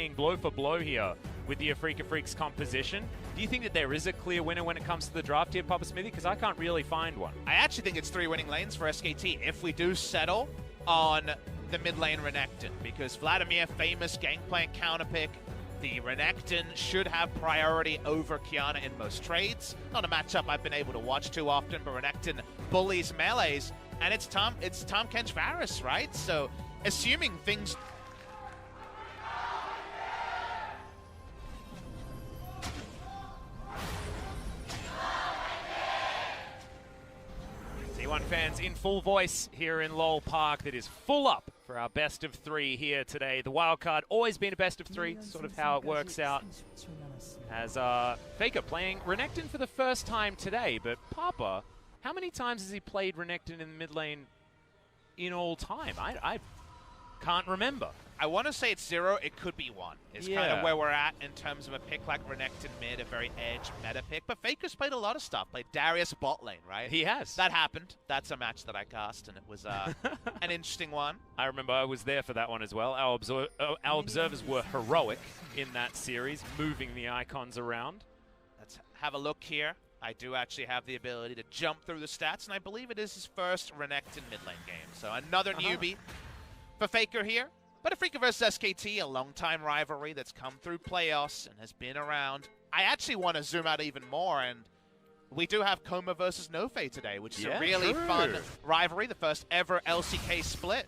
playing blow for blow here with the Afreeca Freecs composition. Do you think that there is a clear winner when it comes to the draft here, Papa Smithy? Because I can't really find one. I actually think it's 3 winning lanes for SKT if we do settle on the mid lane Renekton, because Vladimir, famous gangplank counterpick. The Renekton should have priority over Qiyana in most trades. Not a matchup I've been able to watch too often, but Renekton bullies melees, and it's Tom Kench Varus, right? So, assuming things... T1 fans in full voice here in Lowell Park that is full up for our best of 3 here today. The wildcard always been a best of 3, sort of how it works out. As Faker playing Renekton for the first time today, but Papa, how many times has he played Renekton in the mid lane in all time? I can't remember. I want to say it's 0, it could be 1. It's kind of where we're at in terms of a pick like Renekton mid, a very edge meta pick. But Faker's played a lot of stuff. Played Darius bot lane, right? He has. That happened. That's a match that I cast, and it was an interesting one. I remember I was there for that one as well. Our observers were heroic in that series, moving the icons around. Let's have a look here. I do actually have the ability to jump through the stats, and I believe it is his first Renekton mid lane game. So another newbie for Faker here. But Afreeca versus SKT, a long-time rivalry that's come through playoffs and has been around. I actually want to zoom out even more, and we do have Coma versus Nofei today, which is a really fun rivalry. The first ever LCK split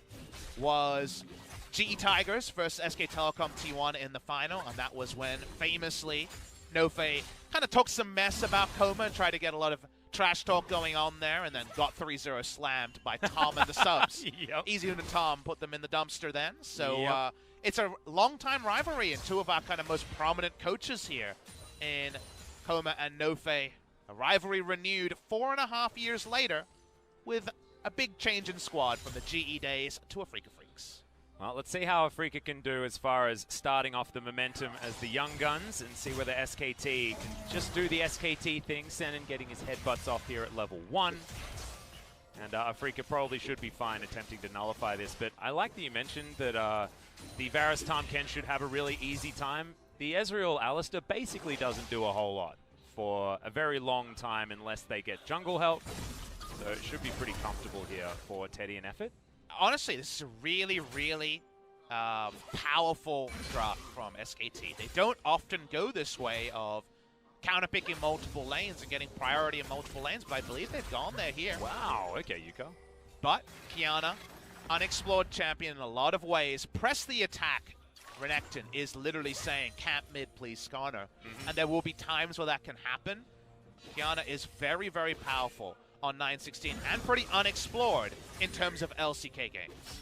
was GE Tigers versus SK Telecom T1 in the final, and that was when, famously, Nofei kind of talked some mess about Coma and tried to get a lot of trash talk going on there, and then got 3-0 slammed by Tom and the subs. Easy and Tom put them in the dumpster then. So it's a long-time rivalry, and 2 of our kind of most prominent coaches here in Coma and Nofei. A rivalry renewed 4.5 years later with a big change in squad from the GE days to Afreeca Freecs. Well, let's see how Afreeca can do as far as starting off the momentum as the young guns, and see whether SKT can just do the SKT thing, Senin getting his headbutts off here at level 1. And Afreeca probably should be fine attempting to nullify this, but I like that you mentioned that the Varus Tahm Kench should have a really easy time. The Ezreal Alistar basically doesn't do a whole lot for a very long time unless they get jungle help, so it should be pretty comfortable here for Teddy and Effort. Honestly, this is a really, really powerful draft from SKT. They don't often go this way of counterpicking multiple lanes and getting priority in multiple lanes, but I believe they've gone there here. Wow, okay, Yuko. But Qiyana, unexplored champion in a lot of ways. Press the attack. Renekton is literally saying, camp mid, please, Skarner. And there will be times where that can happen. Qiyana is very, very powerful on 9/16 and pretty unexplored in terms of LCK games.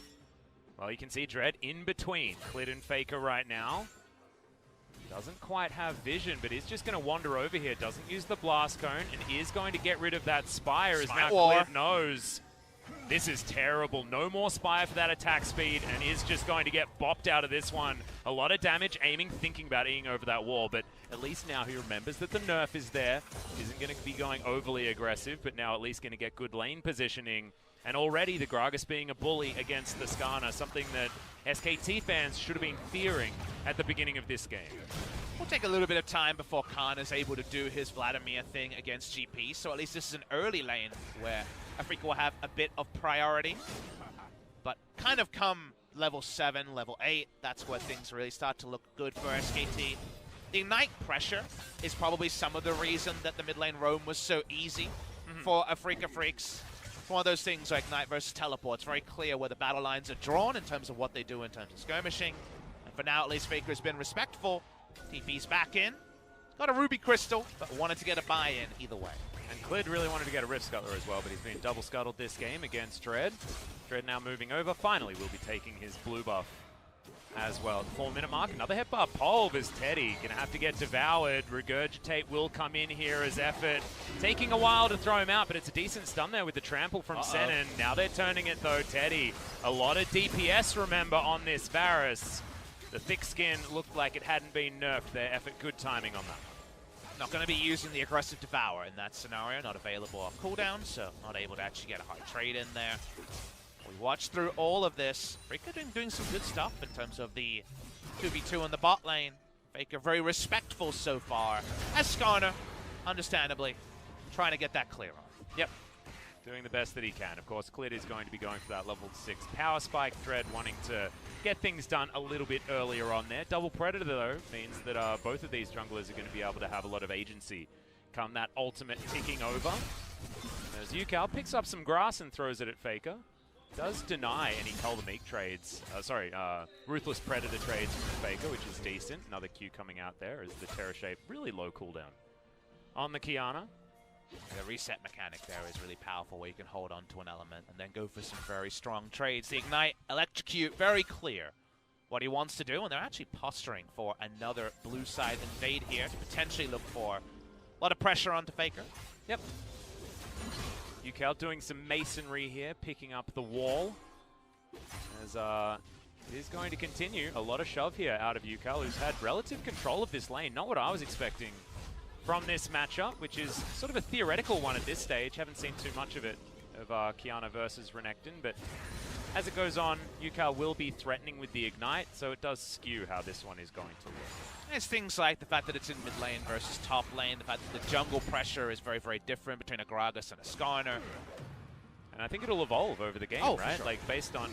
Well, you can see Dread in between Clid and Faker right now. Doesn't quite have vision, but is just going to wander over here. Doesn't use the Blast Cone and is going to get rid of that Spire, as now Clid knows this is terrible. No more Spire for that attack speed, and is just going to get bopped out of this one. A lot of damage, aiming, thinking about eating over that wall, but at least now he remembers that the nerf is there. Isn't going to be going overly aggressive, but now at least going to get good lane positioning. And already the Gragas being a bully against the Skarner, something that SKT fans should have been fearing at the beginning of this game. We'll take a little bit of time before Khan is able to do his Vladimir thing against GP, so at least this is an early lane where Afreeca will have a bit of priority. But kind of come level 7, level 8, that's where things really start to look good for SKT. The Ignite pressure is probably some of the reason that the mid lane roam was so easy for Afreeca Freecs. It's one of those things like Ignite versus Teleport. It's very clear where the battle lines are drawn in terms of what they do in terms of skirmishing. And for now, at least, Faker has been respectful. TP's back in. Got a Ruby Crystal, but wanted to get a buy-in either way. And Clid really wanted to get a Rift Scuttler as well, but he's been double scuttled this game against Dread. Dread now moving over. Finally, will be taking his blue buff as well. At the 4-minute mark, another hit bar. Pulve is Teddy. Gonna have to get devoured. Regurgitate will come in here as Effort. Taking a while to throw him out, but it's a decent stun there with the trample from Senin. Now they're turning it though, Teddy. A lot of DPS, remember, on this Varus. The thick skin looked like it hadn't been nerfed there. Effort, good timing on that. Not going to be using the aggressive Devour in that scenario. Not available off cooldown, so not able to actually get a hard trade in there. We watched through all of this. Afreeca doing some good stuff in terms of the 2v2 in the bot lane. Faker very respectful so far. As Skarner, understandably, trying to get that clear on. Yep. Doing the best that he can. Of course, Clit is going to be going for that level 6 power spike. Dread wanting to get things done a little bit earlier on there. Double Predator, though, means that both of these junglers are going to be able to have a lot of agency come that ultimate ticking over. As UCal picks up some grass and throws it at Faker. Does deny any Meek trades, Ruthless Predator trades from Faker, which is decent. Another Q coming out there as the Terror Shape, really low cooldown on the Qiyana. The reset mechanic there is really powerful, where you can hold on to an element and then go for some very strong trades. The Ignite, Electrocute, very clear what he wants to do, and they're actually posturing for another blue side invade here to potentially look for a lot of pressure onto Faker. Yep. UCal doing some masonry here, picking up the wall. As it is going to continue. A lot of shove here out of UCal, who's had relative control of this lane. Not what I was expecting from this matchup, which is sort of a theoretical one at this stage. Haven't seen too much of it, of Qiyana versus Renekton, but as it goes on, UCal will be threatening with the Ignite, so it does skew how this one is going to look. It's things like the fact that it's in mid lane versus top lane, the fact that the jungle pressure is very, very different between a Gragas and a Skarner. And I think it'll evolve over the game, right? Sure. Like, based on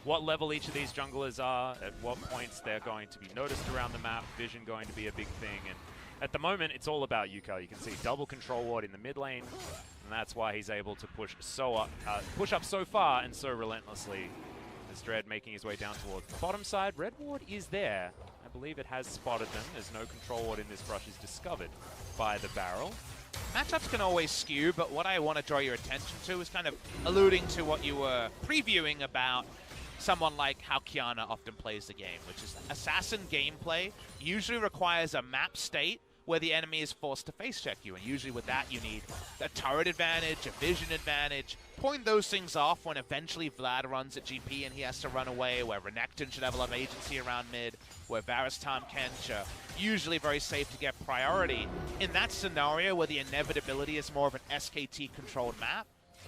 what level each of these junglers are, at what points they're going to be noticed around the map, vision going to be a big thing. And at the moment, it's all about UCal. You can see double control ward in the mid lane, and that's why he's able to push up so far and so relentlessly. As Dread making his way down towards the bottom side. Red ward is there. I believe it has spotted them, as no control ward in this rush is discovered by the barrel. Matchups can always skew, but what I want to draw your attention to is kind of alluding to what you were previewing about someone like how Qiyana often plays the game, which is assassin gameplay usually requires a map state where the enemy is forced to face check you, and usually with that you need a turret advantage, a vision advantage. Point those things off when eventually Vlad runs at GP and he has to run away, where Renekton should have a lot of agency around mid, where Varus, Tahm Kench are usually very safe to get priority. In that scenario where the inevitability is more of an SKT-controlled map,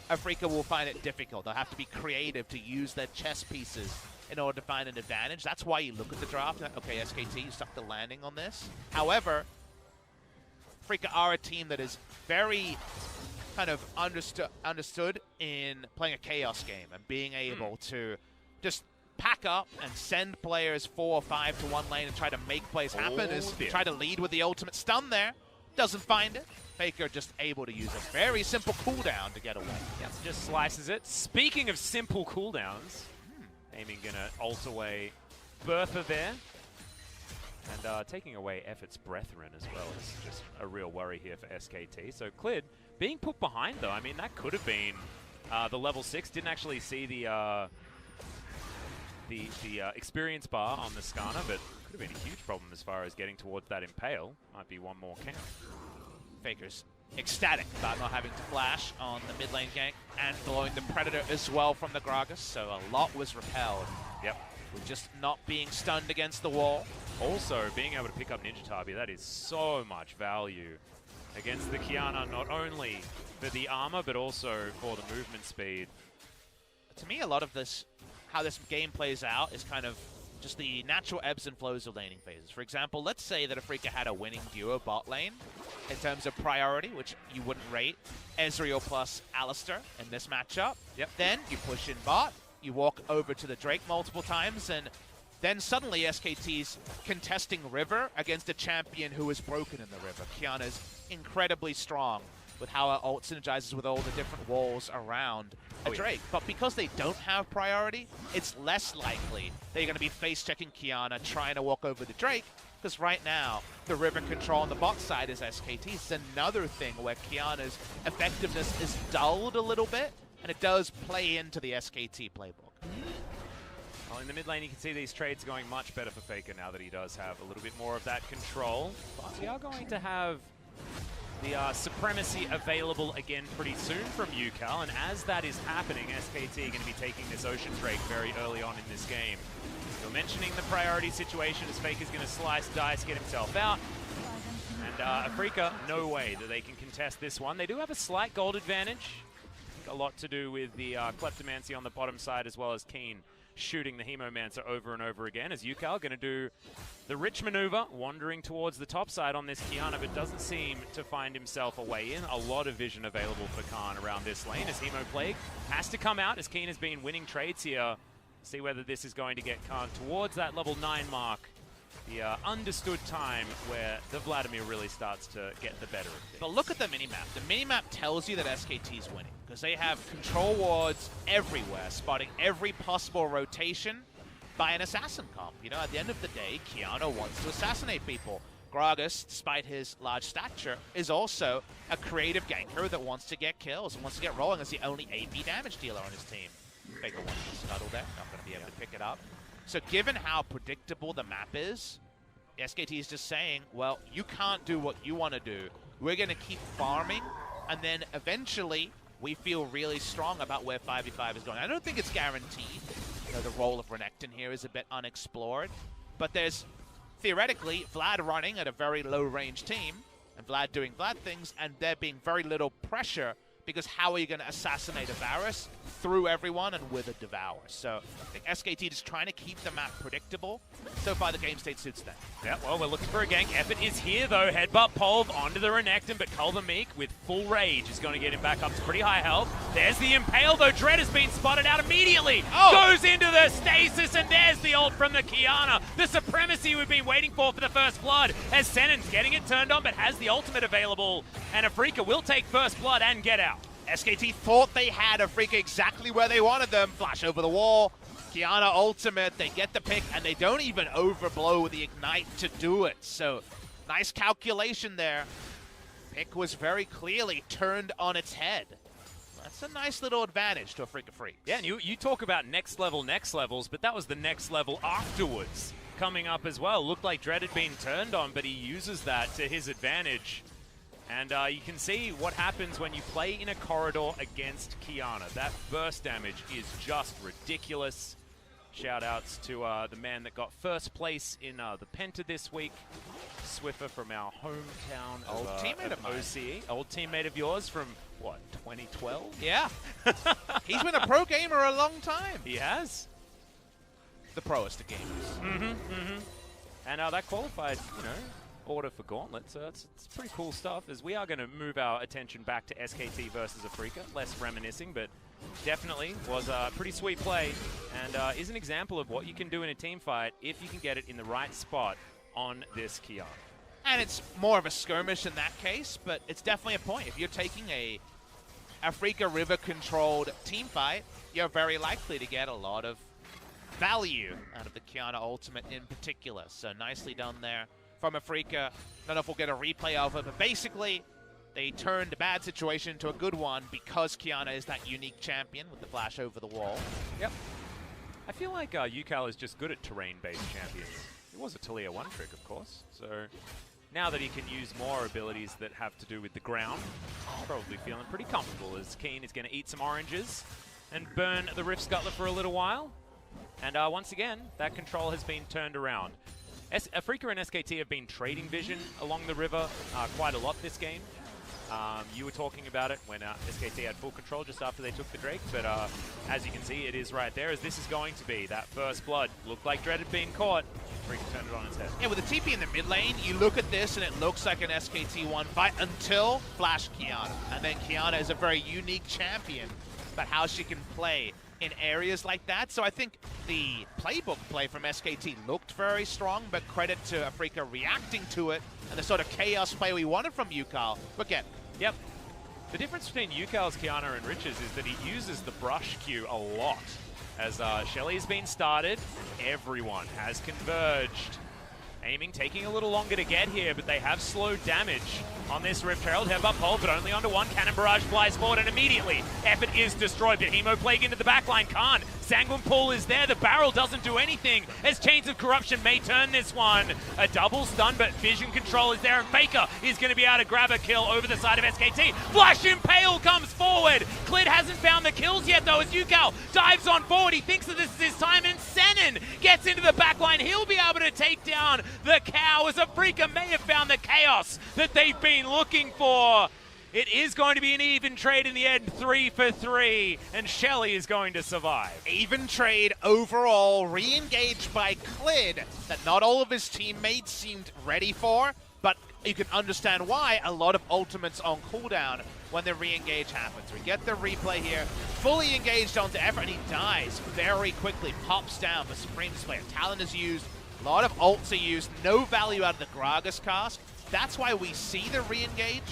Afreeca will find it difficult. They'll have to be creative to use their chess pieces in order to find an advantage. That's why you look at the draft, okay, SKT, you stuck the landing on this. However, Afreeca are a team that is very kind of understood in playing a chaos game and being able to just pack up and send players 4 or 5 to one lane and try to make plays happen. Try to lead with the ultimate stun there. Doesn't find it. Faker just able to use a very simple cooldown to get away. Yep, just slices it. Speaking of simple cooldowns, Aiming gonna ult away Bertha there. And taking away Effort's Brethren as well is just a real worry here for SKT. So Clid being put behind, though, I mean, that could have been the level 6. Didn't actually see the experience bar on the Skarner, but could have been a huge problem as far as getting towards that Impale. Might be one more count. Faker's ecstatic about not having to flash on the mid lane gank and blowing the Predator as well from the Gragas, so a lot was repelled. Yep. With just not being stunned against the wall. Also, being able to pick up Ninja Tabi, that is so much value against the Qiyana, not only for the armor, but also for the movement speed. To me, a lot of this, how this game plays out, is kind of just the natural ebbs and flows of laning phases. For example, let's say that Afreeca had a winning duo bot lane in terms of priority, which you wouldn't rate Ezreal plus Alistar in this matchup. Yep. Then you push in bot, you walk over to the Drake multiple times, and then suddenly SKT's contesting River against a champion who is broken in the River. Qiyana's incredibly strong with how her ult synergizes with all the different walls around a Drake. But because they don't have priority, it's less likely they're going to be face-checking Qiyana trying to walk over the Drake, because right now, the River control on the bot side is SKT. It's another thing where Qiyana's effectiveness is dulled a little bit, and it does play into the SKT playbook. Well, in the mid lane, you can see these trades going much better for Faker now that he does have a little bit more of that control. But we are going to have the supremacy available again pretty soon from UCal, and as that is happening, SKT are going to be taking this Ocean Drake very early on in this game. You're mentioning the priority situation as Faker's going to slice, dice, get himself out. And Afreeca, no way that they can contest this one. They do have a slight gold advantage. A lot to do with the Kleptomancy on the bottom side, as well as Keen shooting the Hemomancer over and over again, as Yukal going to do the Rich maneuver, wandering towards the top side on this Qiyana, but doesn't seem to find himself a way in. A lot of vision available for Khan around this lane, as Hemo Plague has to come out, as Keen has been winning trades here. See whether this is going to get Khan towards that level 9 mark. The understood time where the Vladimir really starts to get the better of things. But look at the minimap. The minimap tells you that SKT is winning because they have control wards everywhere, spotting every possible rotation by an assassin comp. You know, at the end of the day, Qiyana wants to assassinate people. Gragas, despite his large stature, is also a creative ganker that wants to get kills and wants to get rolling as the only AP damage dealer on his team. Faker wants to scuttle there, not going to be able to pick it up. So given how predictable the map is, SKT is just saying, well, you can't do what you want to do. We're going to keep farming, and then eventually we feel really strong about where 5v5 is going. I don't think it's guaranteed. You know, the role of Renekton here is a bit unexplored, but there's theoretically Vlad running at a very low-range team, and Vlad doing Vlad things, and there being very little pressure, because how are you going to assassinate a Varus? Through everyone and with a Devour. So I think SKT is trying to keep the map predictable. So far, the game state suits them. Yeah, well, we're looking for a gank. Effort is here, though. Headbutt Pulv onto the Renekton, but Culvermeek with full rage is going to get him back up to pretty high health. There's the Impale, though. Dread has been spotted out immediately. Goes into the stasis, and there's the ult from the Qiyana. The supremacy we've been waiting for the first blood, as Senon's getting it turned on, but has the ultimate available. And Afreeca will take first blood and get out. SKT thought they had Afreeca exactly where they wanted them. Flash over the wall. Qiyana ultimate. They get the pick, and they don't even overblow the ignite to do it. So, nice calculation there. Pick was very clearly turned on its head. That's a nice little advantage to Afreeca Freecs. Yeah, and you talk about next levels, but that was the next level afterwards coming up as well. Looked like Dread had been turned on, but he uses that to his advantage. And you can see what happens when you play in a corridor against Qiyana. That burst damage is just ridiculous. Shout-outs to the man that got first place in the Penta this week, Swiffer from our hometown old teammate of OCE. Old teammate of yours from, what, 2012? Yeah. He's been a pro gamer a long time. He has. The proest of gamers. And that qualified, you know, order for Gauntlet, so it's pretty cool stuff, as we are going to move our attention back to SKT versus Afreeca. Less reminiscing, but definitely was a pretty sweet play, and is an example of what you can do in a team fight if you can get it in the right spot on this Qiyana. And it's more of a skirmish in that case, but it's definitely a point. If you're taking a Afreeca River-controlled team fight, you're very likely to get a lot of value out of the Qiyana ultimate in particular. So nicely done there from Afreeca. Don't know if we'll get a replay of it, but basically they turned a bad situation into a good one because Qiyana is that unique champion with the flash over the wall. Yep. I feel like Yukal is just good at terrain-based champions. It was a Talia 1 trick, of course, so now that he can use more abilities that have to do with the ground, he's probably feeling pretty comfortable, as Keen is going to eat some oranges and burn the Rift Scuttler for a little while. And once again, that control has been turned around. Afreeca and SKT have been trading vision along the river quite a lot this game. You were talking about it when SKT had full control just after they took the Drake, but as you can see, it is right there, as this is going to be that first blood. Looked like Dread had been caught. Afreeca turned it on its head. Yeah, with the TP in the mid lane, you look at this and it looks like an SKT1 fight until Flash Qiyana. And then Qiyana is a very unique champion, but how she can play in areas like that. So I think the playbook play from SKT looked very strong, but credit to Afreeca reacting to it and the sort of chaos play we wanted from Yukal. But again, yep. The difference between Yukal's Qiyana and Rich's is that he uses the brush Q a lot. As Shelly has been started, everyone has converged. Aiming, taking a little longer to get here, but they have slowed damage on this Rift Herald. Headbutt Pole, but only onto one. Cannon Barrage flies forward, and immediately Effort is destroyed. But Hemo Plague into the backline can't. Sanguine Pool is there. The barrel doesn't do anything, as Chains of Corruption may turn this one. A double stun, but vision control is there, and Faker is going to be able to grab a kill over the side of SKT. Flash Impale comes forward. Clid hasn't found the kills yet, though, as Yukal dives on forward. He thinks that this is his time, and Senon gets into the backline. He'll be able to take down the cow, as Afreeca may have found the chaos that they've been looking for. It is going to be an even trade in the end, 3 for 3, and Shelly is going to survive. Even trade overall, re-engaged by Clid that not all of his teammates seemed ready for, but you can understand why. A lot of ultimates on cooldown when the re-engage happens. We get the replay here, fully engaged onto Effort, and he dies very quickly, pops down. The Supreme Display of Talent is used, a lot of ults are used, no value out of the Gragas cast. That's why we see the re-engage.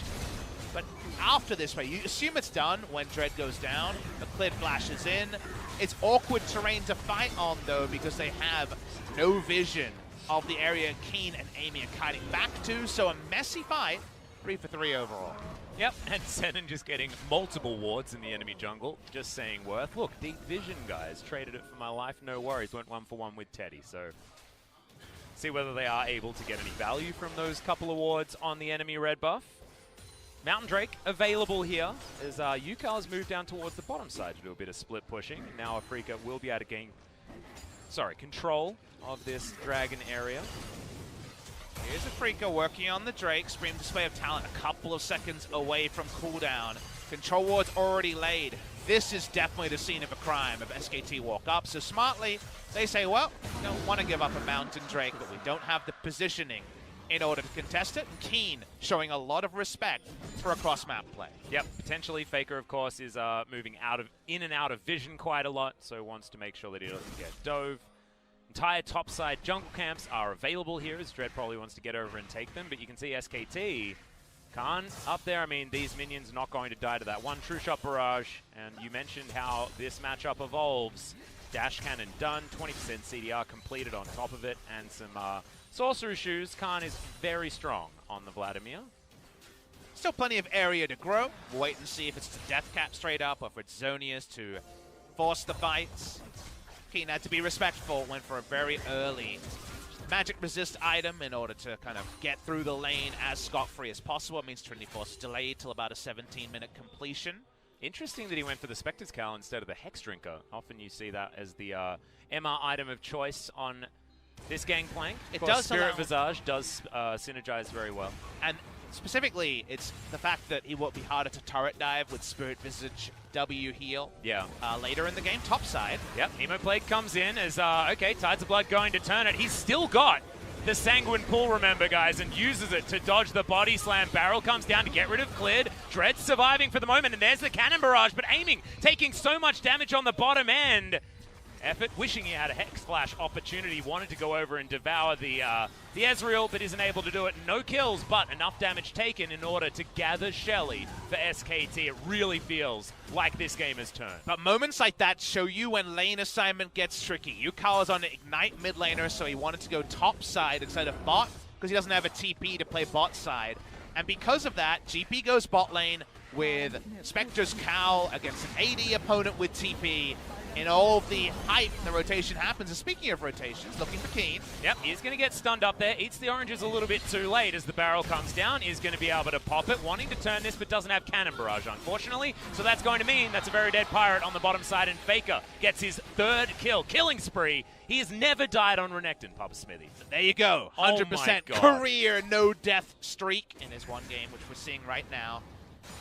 But after this way, you assume it's done when Dread goes down, the Clid flashes in. It's awkward terrain to fight on, though, because they have no vision of the area Keen and Amy are kiting back to, so a messy fight, 3 for 3 overall. Yep, and Sennen just getting multiple wards in the enemy jungle, just saying worth. Look, deep vision, guys. Traded it for my life, no worries. Went 1 for 1 with Teddy, so see whether they are able to get any value from those couple of wards on the enemy red buff. Mountain Drake available here as Yukal has moved down towards the bottom side to do a bit of split pushing. And now Afreeca will be able to gain, control of this dragon area. Here's Afreeca working on the Drake. Supreme Display of Talent a couple of seconds away from cooldown. Control ward's already laid. This is definitely the scene of a crime if SKT walk up. So smartly, they say, well, we don't want to give up a Mountain Drake, but we don't have the positioning in order to contest it. And Keen showing a lot of respect for a cross-map play. Yep, potentially Faker, of course, is moving in and out of vision quite a lot, so wants to make sure that he doesn't get dove. Entire topside jungle camps are available here, as Dread probably wants to get over and take them, but you can see SKT, Khan up there. I mean, these minions are not going to die to that one true shot barrage, and you mentioned how this matchup evolves. Dash cannon done, 20% CDR completed on top of it, and some sorcerer shoes. Khan is very strong on the Vladimir. Still plenty of area to grow. We'll wait and see if it's the death cap straight up or if it's Zonius to force the fights. Keen had to be respectful, went for a very early magic resist item in order to kind of get through the lane as scot-free as possible. It means Trinity Force is delayed till about a 17-minute completion. Interesting that he went for the Spectre's Cowl instead of the Hex Drinker. Often you see that as the MR item of choice on this gangplank. It does. Spirit Visage does synergize very well. And specifically, it's the fact that he will be harder to turret dive with Spirit Visage W heal. Yeah. Later in the game, top side. Yep, Hemoplague comes in as, okay, Tides of Blood going to turn it. He's still got the Sanguine Pool, remember, guys, and uses it to dodge the body slam. Barrel comes down to get rid of Clid. Dread surviving for the moment, and there's the cannon barrage, but aiming, taking so much damage on the bottom end. Effort, wishing he had a Hex Flash opportunity, wanted to go over and devour the Ezreal, but isn't able to do it. No kills, but enough damage taken in order to gather Shelly for SKT. It really feels like this game has turned. But moments like that show you when lane assignment gets tricky. Yukal is on an Ignite mid laner, so he wanted to go top side instead of bot, because he doesn't have a TP to play bot side. And because of that, GP goes bot lane with Spectre's Cowl against an AD opponent with TP. In all of the hype, the rotation happens. And speaking of rotations, looking for Keen. Yep, he's going to get stunned up there. Eats the oranges a little bit too late as the barrel comes down. Is going to be able to pop it. Wanting to turn this, but doesn't have Cannon Barrage, unfortunately. So that's going to mean that's a very dead Pirate on the bottom side. And Faker gets his third kill. Killing spree. He has never died on Renekton, Papa Smithy. There you go. 100% career no-death streak in his one game, which we're seeing right now.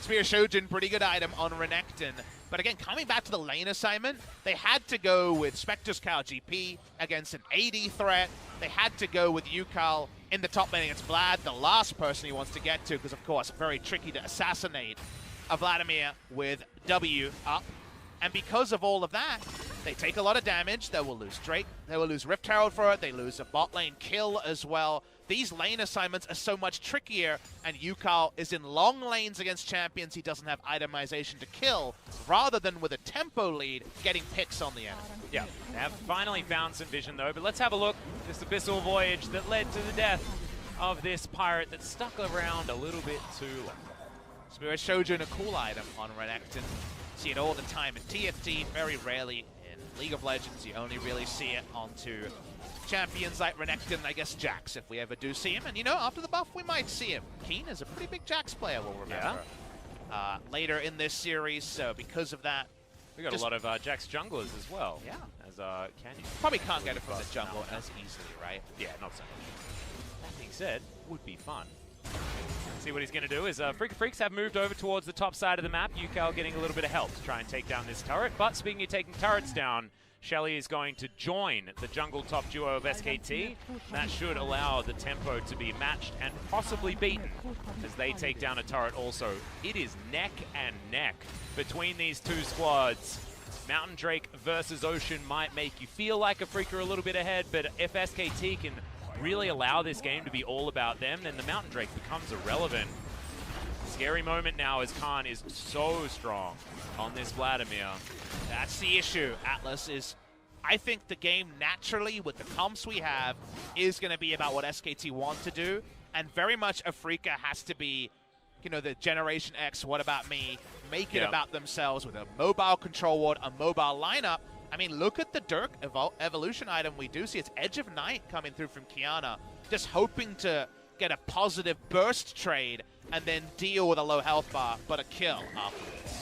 Spear Shojin, pretty good item on Renekton. But again, coming back to the lane assignment, they had to go with Spectre's Cow GP against an AD threat. They had to go with Yukal in the top lane against Vlad, the last person he wants to get to, because of course, very tricky to assassinate a Vladimir with W up. And because of all of that, they take a lot of damage. They will lose Drake. They will lose Rift Herald for it. They lose a bot lane kill as well. These lane assignments are so much trickier, and Yukal is in long lanes against champions he doesn't have itemization to kill, rather than with a tempo lead, getting picks on the enemy. Yeah, they have finally found some vision though, but let's have a look. This abyssal voyage that led to the death of this pirate that stuck around a little bit too long. Spirit Shojin, a cool item on Renekton. See it all the time in TFT, very rarely in League of Legends. You only really see it onto champions like Renekton, I guess Jax, if we ever do see him. And you know, after the buff, we might see him. Keen is a pretty big Jax player, we'll remember. Yeah. Later in this series, so because of that, we got a lot of Jax junglers as well. Yeah. As Canyon. Probably can't get it from the jungle as easily, right? Yeah, not so much. That being said, would be fun. See what he's going to do is Freecs have moved over towards the top side of the map. UCal getting a little bit of help to try and take down this turret. But speaking of taking turrets down, Shelly is going to join the jungle top duo of SKT. That should allow the tempo to be matched and possibly beaten as they take down a turret also. It is neck and neck between these two squads. Mountain Drake versus Ocean might make you feel like Afreeca are a little bit ahead, but if SKT can really allow this game to be all about them, then the Mountain Drake becomes irrelevant. Scary moment now as Khan is so strong on this Vladimir. That's the issue, Atlas, is I think the game naturally, with the comps we have, is going to be about what SKT want to do, and very much Afreeca has to be, you know, the Generation X, what about me, make it about themselves with a mobile control ward, a mobile lineup. I mean, look at the Dirk evolution item we do see. It's Edge of Night coming through from Qiyana, just hoping to get a positive burst trade and then deal with a low health bar, but a kill afterwards.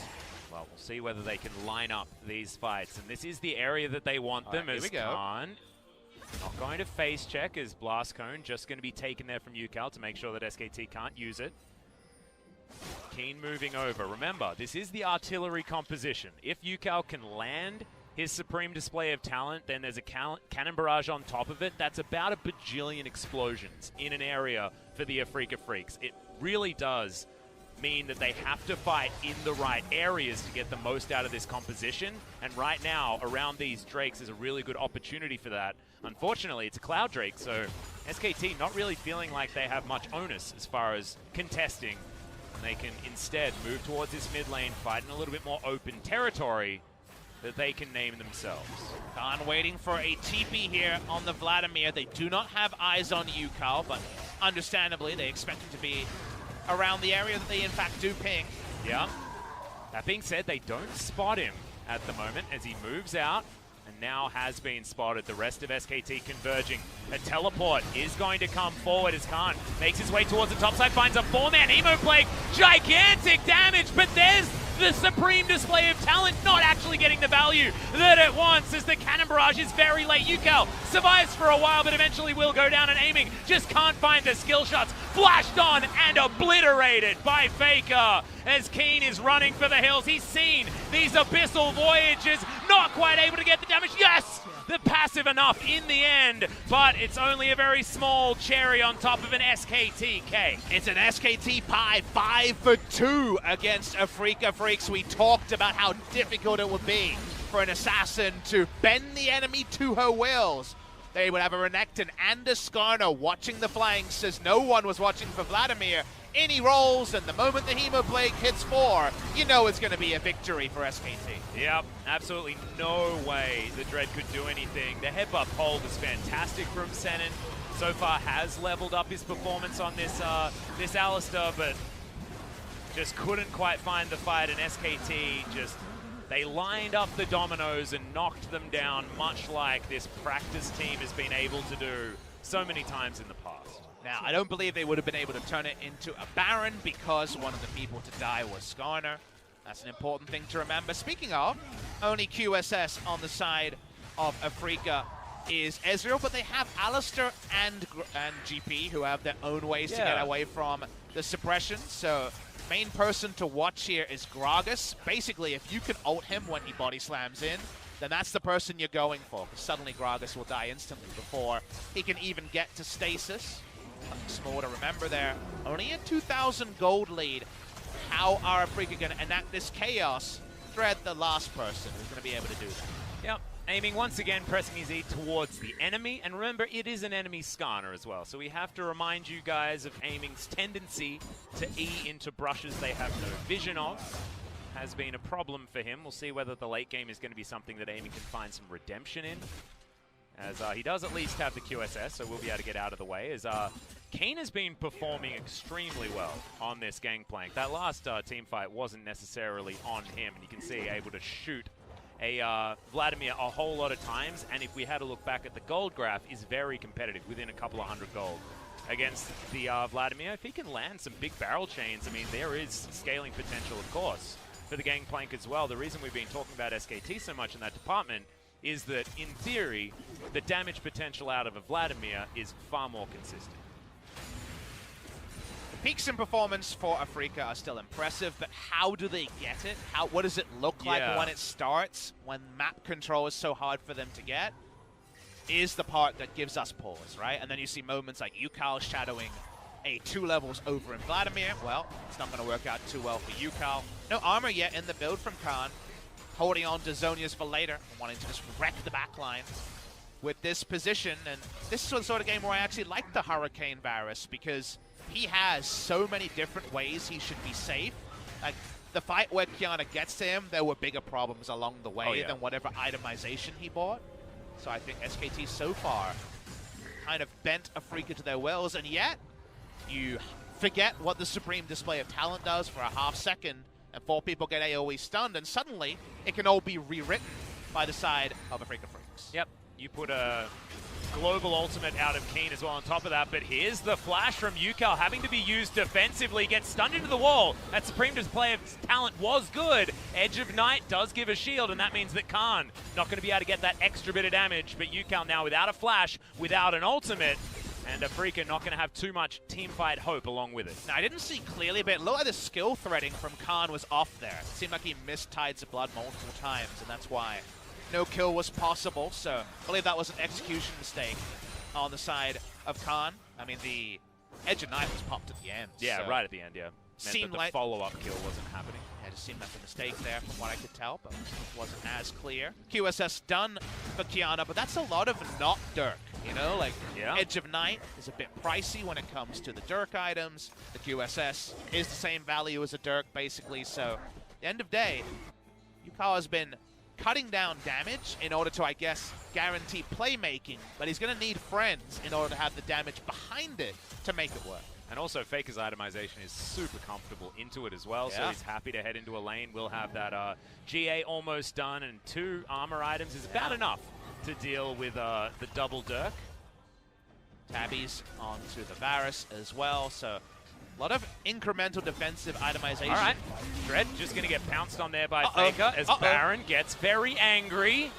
Well, we'll see whether they can line up these fights. And this is the area that they want them as Khan. Not going to face check as Blast Cone just going to be taken there from UCal to make sure that SKT can't use it. Keen moving over. Remember, this is the artillery composition. If UCal can land his supreme display of talent, then there's a cannon barrage on top of it. That's about a bajillion explosions in an area for the Afreeca Freecs. It really does mean that they have to fight in the right areas to get the most out of this composition. And right now, around these Drakes is a really good opportunity for that. Unfortunately, it's a Cloud Drake, so SKT not really feeling like they have much onus as far as contesting. And they can instead move towards this mid lane, fight in a little bit more open territory that they can name themselves. Khan waiting for a TP here on the Vladimir. They do not have eyes on UCal, but understandably, they expect him to be around the area that they in fact do ping. Yeah. That being said, they don't spot him at the moment as he moves out and now has been spotted. The rest of SKT converging. A teleport is going to come forward as Khan makes his way towards the top side, finds a 4-man emo plague. Gigantic damage, but there's the supreme display of talent, not actually getting the value that it wants as the cannon barrage is very late. UCal survives for a while, but eventually will go down and aiming. Just can't find the skill shots. Flashed on and obliterated by Faker as Keen is running for the hills. He's seen these abyssal voyages, not quite able to get the damage. Yes! The passive enough in the end, but it's only a very small cherry on top of an SKTK. It's an SKT pie, 5 for 2 against Afreeca Freecs. We talked about how difficult it would be for an assassin to bend the enemy to her wills. They would have a Renekton and a Skarner watching the flanks as no one was watching for Vladimir. In he rolls, and the moment the Hemoplague hits 4, you know it's going to be a victory for SKT. Yep, absolutely no way the Dread could do anything. The headbutt hold is fantastic from Senin. So far has leveled up his performance on this this Alistar, but just couldn't quite find the fight, and SKT just, they lined up the dominoes and knocked them down, much like this practice team has been able to do so many times in the past. Now, I don't believe they would have been able to turn it into a Baron because one of the people to die was Skarner. That's an important thing to remember. Speaking of, only QSS on the side of Afreeca is Ezreal, but they have Alistar and GP who have their own ways to get away from the suppression. So main person to watch here is Gragas. Basically, if you can ult him when he body slams in, then that's the person you're going for, because suddenly Gragas will die instantly before he can even get to stasis. Small to remember there. Only a 2,000 gold lead. How are Afreeca going to enact this chaos? Dread, the last person who's going to be able to do that. Yep. Aiming once again, pressing his E towards the enemy. And remember, it is an enemy Skarner as well. So we have to remind you guys of aiming's tendency to E into brushes they have no vision of. Has been a problem for him. We'll see whether the late game is going to be something that aiming can find some redemption in. As he does at least have the QSS, so we'll be able to get out of the way. As Kane has been performing extremely well on this gangplank. That last team fight wasn't necessarily on him, and you can see able to shoot a Vladimir a whole lot of times. And if we had to look back at the gold graph, is very competitive, within a couple of hundred gold against the Vladimir. If he can land some big barrel chains, I mean, there is scaling potential, of course, for the gangplank as well. The reason we've been talking about SKT so much in that department is that, in theory, the damage potential out of a Vladimir is far more consistent. Peaks in performance for Afreeca are still impressive, but how do they get it? What does it look like when it starts, when map control is so hard for them to get, is the part that gives us pause, right? And then you see moments like Yukal shadowing a 2 levels over in Vladimir. Well, it's not going to work out too well for Yukal. No armor yet in the build from Khan, holding on to Zhonya's for later, wanting to just wreck the backline with this position. And this is the sort of game where I actually like the Hurricane Varus, because he has so many different ways he should be safe. Like, the fight where Kiana gets to him, there were bigger problems along the way than whatever itemization he bought. So I think SKT so far kind of bent Afreeca to their wills, and yet you forget what the Supreme Display of Talent does for a half second, and 4 people get AoE stunned, and suddenly it can all be rewritten by the side of Afreeca Freecs. Yep, you put a global ultimate out of Keen as well on top of that, but here's the flash from Yukal having to be used defensively, gets stunned into the wall. That Supreme Display of Talent was good. Edge of Night does give a shield, and that means that Khan not going to be able to get that extra bit of damage, but Yukal now without a flash, without an ultimate, and Afreeca not going to have too much teamfight hope along with it. Now, I didn't see clearly, but it looked like the skill threading from Khan was off there. It seemed like he missed Tides of Blood multiple times, and that's why no kill was possible. So I believe that was an execution mistake on the side of Khan. I mean, the Edge of Night was popped at the end. Yeah, so right at the end, yeah. Meant that the like follow-up kill wasn't happening. Yeah, it just seemed like a mistake there from what I could tell, but it wasn't as clear. QSS done for Kiana, but that's a lot of not Dirk, you know? Like, Edge of Night is a bit pricey when it comes to the Dirk items. The QSS is the same value as a Dirk, basically, so at the end of day, Yukal has been cutting down damage in order to, I guess, guarantee playmaking, but he's going to need friends in order to have the damage behind it to make it work. And also, Faker's itemization is super comfortable into it as well, so he's happy to head into a lane. We'll have that GA almost done, and 2 armor items is about enough to deal with the double Dirk. Tabbies onto the Varus as well, so a lot of incremental defensive itemization. All right, Dread just going to get pounced on there by Faker as Baron gets very angry.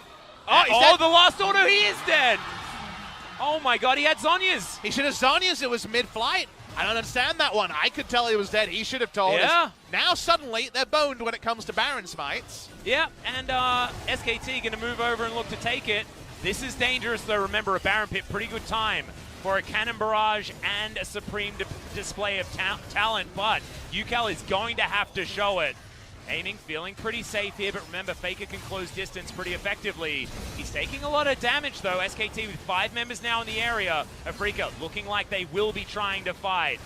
Oh, the last auto, he is dead! Oh my god, he had Zhonya's! He should have Zhonya's, it was mid-flight. I don't understand that one. I could tell he was dead. He should have told us. Now suddenly they're boned when it comes to Baron smites. Yeah, and SKT going to move over and look to take it. This is dangerous though. Remember, a Baron pit, pretty good time for a Cannon Barrage and a Supreme Display of Talent, but Yukal is going to have to show it. Aiming, feeling pretty safe here, but remember, Faker can close distance pretty effectively. He's taking a lot of damage, though. SKT with 5 members now in the area. Afreeca looking like they will be trying to fight.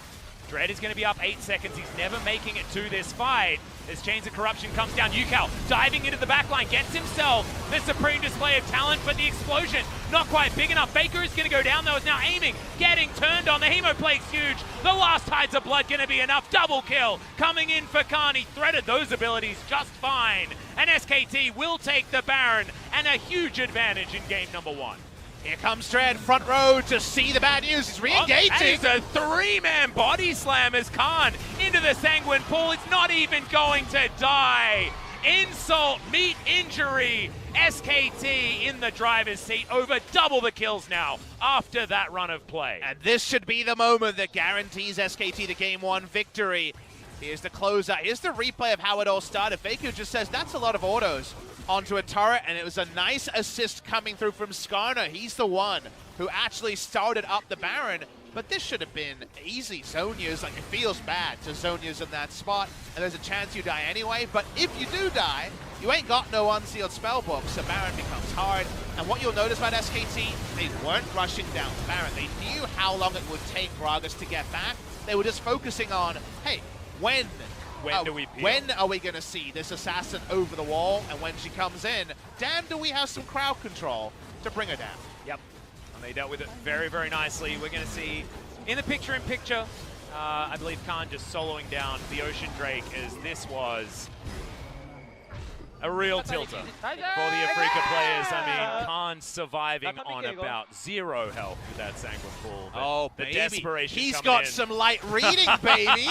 Dread is going to be up 8 seconds. He's never making it to this fight. As Chains of Corruption comes down, Yukal diving into the backline, gets himself the Supreme Display of Talent, but the explosion not quite big enough. Faker is going to go down, though, is now aiming, getting turned on. The Hemoplague's huge. The last Tides of Blood going to be enough. Double kill coming in for Khan. He threaded those abilities just fine. And SKT will take the Baron and a huge advantage in game number 1. Here comes Dread, front row to see the bad news. He's re-engaging. That is a 3-man body slam as Khan into the Sanguine Pool. It's not even going to die. Insult, meet injury. SKT in the driver's seat, over double the kills now after that run of play. And this should be the moment that guarantees SKT the Game 1 victory. Here's the closer. Here's the replay of how it all started. Faker just says that's a lot of autos onto a turret, and it was a nice assist coming through from Skarner. He's the one who actually started up the Baron, but this should have been easy. Zhonya's, like, it feels bad to Zhonya's in that spot, and there's a chance you die anyway, but if you do die, you ain't got no unsealed spellbook, so Baron becomes hard. And what you'll notice about SKT, they weren't rushing down Baron. They knew how long it would take Gragas to get back. They were just focusing on, hey, when do we peel? When are we going to see this assassin over the wall? And when she comes in, damn, do we have some crowd control to bring her down. Yep. And they dealt with it very, very nicely. We're going to see in the picture-in-picture, I believe Khan just soloing down the Ocean Drake, as this was a real tilter for the Afreeca players. I mean, Khan surviving on about 0 health with that Sanguine Pool. Oh, the baby. desperation He's got some light reading, baby.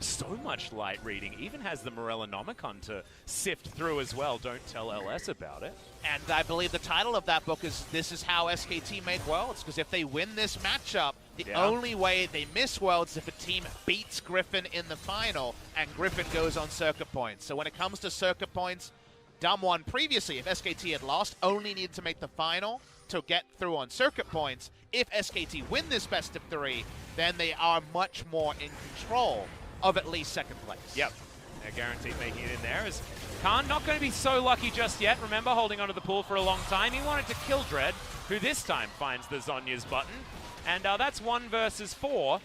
So much light reading. Even has the Morellonomicon to sift through as well. Don't tell LS about it. And I believe the title of that book is This Is How SKT Make Worlds, because if they win this matchup, The only way they miss Worlds is if a team beats Griffin in the final and Griffin goes on circuit points. So when it comes to circuit points, Dumb won previously. If SKT had lost, only needed to make the final to get through on circuit points. If SKT win this best of 3, then they are much more in control of at least second place. Yep, they're guaranteed making it in there. As Khan not going to be so lucky just yet. Remember, holding onto the pool for a long time. He wanted to kill Dread, who this time finds the Zhonya's button. And that's 1 versus 4,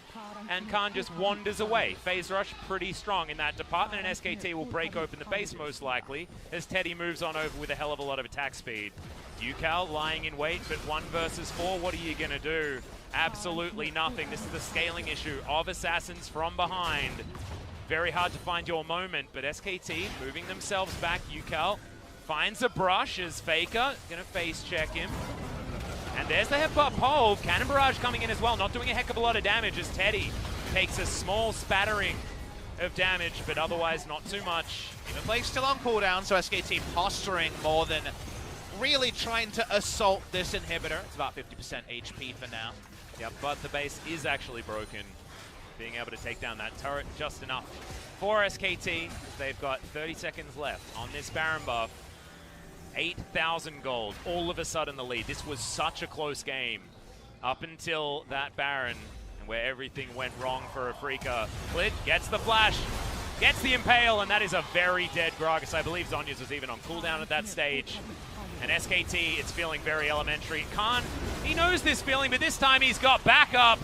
and Khan just wanders away. Phase Rush pretty strong in that department, and SKT will break open the base most likely, as Teddy moves on over with a hell of a lot of attack speed. UCal lying in wait, but 1 versus 4, what are you going to do? Absolutely nothing. This is the scaling issue of Assassins from behind. Very hard to find your moment, but SKT moving themselves back. UCal finds a brush as Faker going to face check him. And there's the headbutt pole. Cannon Barrage coming in as well, not doing a heck of a lot of damage as Teddy takes a small spattering of damage, but otherwise not too much. Even Blake's still on cooldown, so SKT posturing more than really trying to assault this inhibitor. It's about 50% HP for now. Yep, but the base is actually broken. Being able to take down that turret just enough for SKT. They've got 30 seconds left on this Baron buff. 8,000 gold, all of a sudden the lead. This was such a close game up until that Baron, and where everything went wrong for Afreeca. Clid gets the flash, gets the impale, and that is a very dead Gragas. I believe Zhonya's was even on cooldown at that stage. And SKT, it's feeling very elementary. Khan, he knows this feeling, but this time he's got backup.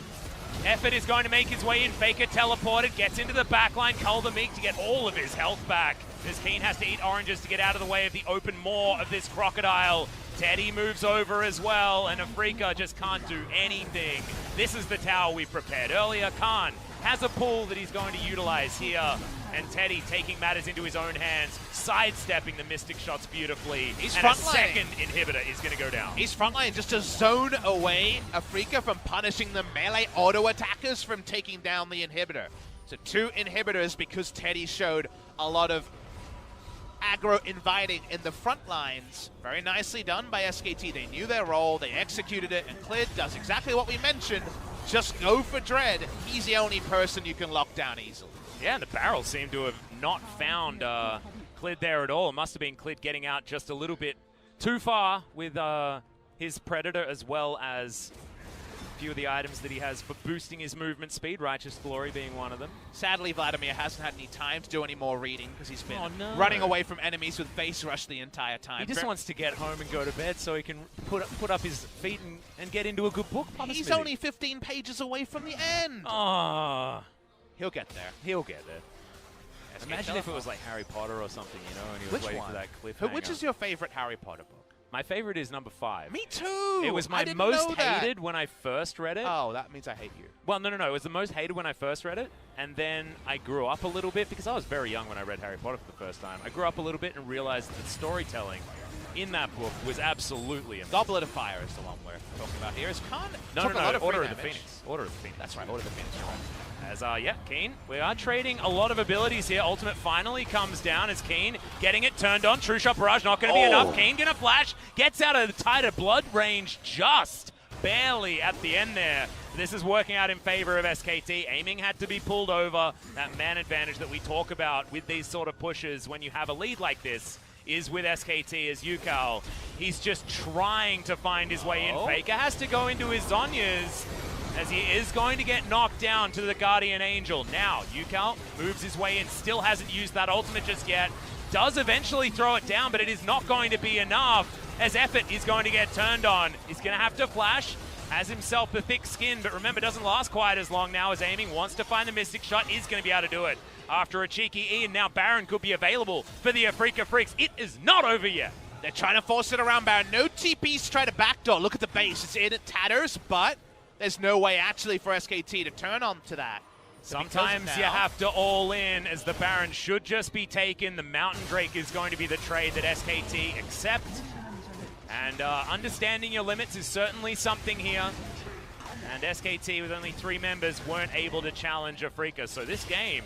Effort is going to make his way in. Faker teleported, gets into the backline. Cull the Meek to get all of his health back. As Keen has to eat oranges to get out of the way of the open maw of this crocodile. Teddy moves over as well, and Afreeca just can't do anything. This is the tower we prepared earlier. Khan has a pull that he's going to utilize here. And Teddy taking matters into his own hands, sidestepping the Mystic shots beautifully. He's and a second inhibitor is going to go down. He's frontline just to zone away Afreeca from punishing the melee auto attackers from taking down the inhibitor. So 2 inhibitors because Teddy showed a lot of aggro inviting in the front lines. Very nicely done by SKT. They knew their role, they executed it, and Clid does exactly what we mentioned. Just go for Dread. He's the only person you can lock down easily. Yeah, and the barrel seemed to have not found Clid there at all. It must have been Clid getting out just a little bit too far with his Predator, as well as a few of the items that he has for boosting his movement speed, Righteous Glory being one of them. Sadly, Vladimir hasn't had any time to do any more reading because he's been running away from enemies with Phase Rush the entire time. He just wants to get home and go to bed so he can put up his feet and get into a good book. He's only 15 pages away from the end. Oh. He'll get there. He'll get there. Imagine if it was like Harry Potter or something, you know, and he was waiting for that cliffhanger. Which is your favorite Harry Potter book? My favorite is number 5. Me too! It was my most hated when I first read it. Oh, that means I hate you. Well, no. It was the most hated when I first read it, and then I grew up a little bit, because I was very young when I read Harry Potter for the first time. I grew up a little bit and realized that storytelling in that book was absolutely amazing. Goblet of Fire is the one we're talking about here. Is Khan No, Order of the Phoenix. Order of the Phoenix. That's right, Order of the Phoenix. You're right. As, yeah, Keen, we are trading a lot of abilities here. Ultimate finally comes down as Keen getting it turned on. True Shot Barrage not going to be enough. Keen going to flash, gets out of the tighter blood range just barely at the end there. This is working out in favor of SKT. Aiming had to be pulled over. That man advantage that we talk about with these sort of pushes when you have a lead like this is with SKT as UCal. He's just trying to find his way in. Faker has to go into his Zhonya's, as he is going to get knocked down to the Guardian Angel. Now, UCal moves his way in, still hasn't used that ultimate just yet. Does eventually throw it down, but it is not going to be enough, as Effort is going to get turned on. He's going to have to flash, has himself the thick skin, but remember, doesn't last quite as long now as Aiming wants to find the Mystic shot, is going to be able to do it. After a cheeky E, and now Baron could be available for the Afreeca Freecs. It is not over yet. They're trying to force it around Baron. No TPs to try to backdoor. Look at the base. It's in, it tatters, but there's no way actually for SKT to turn on to that. Sometimes you have to all in, as the Baron should just be taken. The Mountain Drake is going to be the trade that SKT accept. And understanding your limits is certainly something here. And SKT, with only 3 members, weren't able to challenge Afreeca. So this game,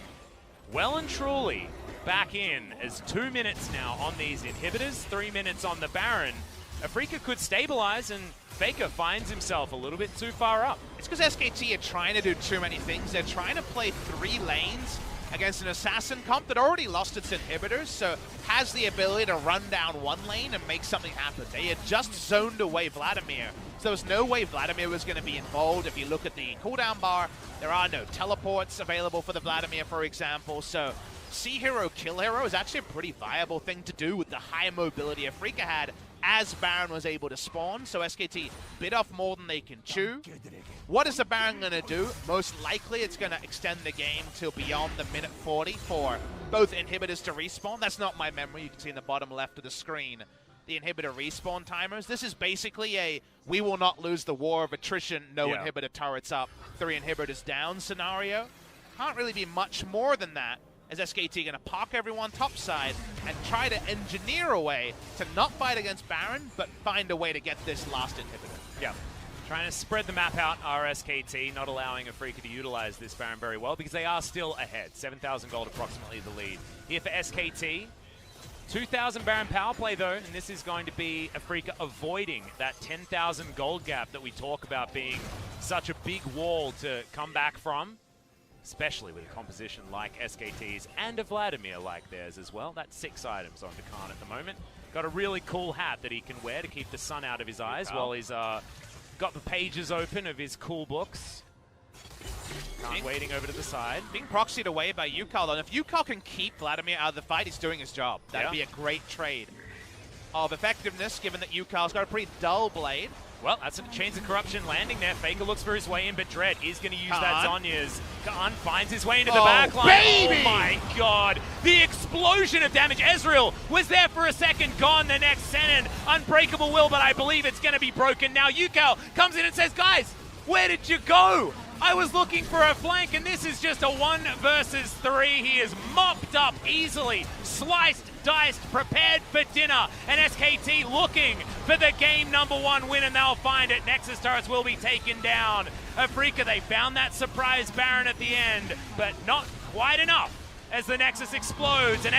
well and truly, back in, as 2 minutes now on these inhibitors, 3 minutes on the Baron. Afreeca could stabilize and Faker finds himself a little bit too far up. It's because SKT are trying to do too many things. They're trying to play 3 lanes against an assassin comp that already lost its inhibitors, so has the ability to run down one lane and make something happen. They had just zoned away Vladimir, so there was no way Vladimir was going to be involved. If you look at the cooldown bar, there are no teleports available for the Vladimir, for example, so see hero, kill hero is actually a pretty viable thing to do with the high mobility Afreeca had as Baron was able to spawn, so SKT bit off more than they can chew. What is the Baron going to do? Most likely it's going to extend the game till beyond the minute 40 for both inhibitors to respawn. That's not my memory. You can see in the bottom left of the screen the inhibitor respawn timers. This is basically a we will not lose the war of attrition, no inhibitor turrets up, 3 inhibitors down scenario. Can't really be much more than that, as SKT going to park everyone topside and try to engineer a way to not fight against Baron, but find a way to get this last inhibitor. Yeah. Trying to spread the map out, are SKT, not allowing Afreeca to utilize this Baron very well because they are still ahead. 7,000 gold approximately the lead. Here for SKT. 2,000 Baron power play though, and this is going to be Afreeca avoiding that 10,000 gold gap that we talk about being such a big wall to come back from, especially with a composition like SKT's and a Vladimir like theirs as well. That's 6 items on Khan at the moment. Got a really cool hat that he can wear to keep the sun out of his eyes while he's got the pages open of his cool books. Waiting over to the side. Being proxied away by Yukal, and if Yukal can keep Vladimir out of the fight, he's doing his job. That'd be a great trade of effectiveness, given that Yukal's got a pretty dull blade. Well, that's a Chains of Corruption landing there. Faker looks for his way in, but Dread is going to use that Zhonya's. Khan finds his way into the backline. Baby! Oh my god! The explosion of damage. Ezreal was there for a second, gone the next second. Unbreakable will, but I believe it's going to be broken now. Yukal comes in and says, guys, where did you go? I was looking for a flank, and this is just a 1 versus 3. He is mopped up easily, sliced, diced, prepared for dinner. And SKT looking for the game #1 win, and they'll find it. Nexus turrets will be taken down. Afreeca, they found that surprise Baron at the end, but not quite enough as the Nexus explodes. And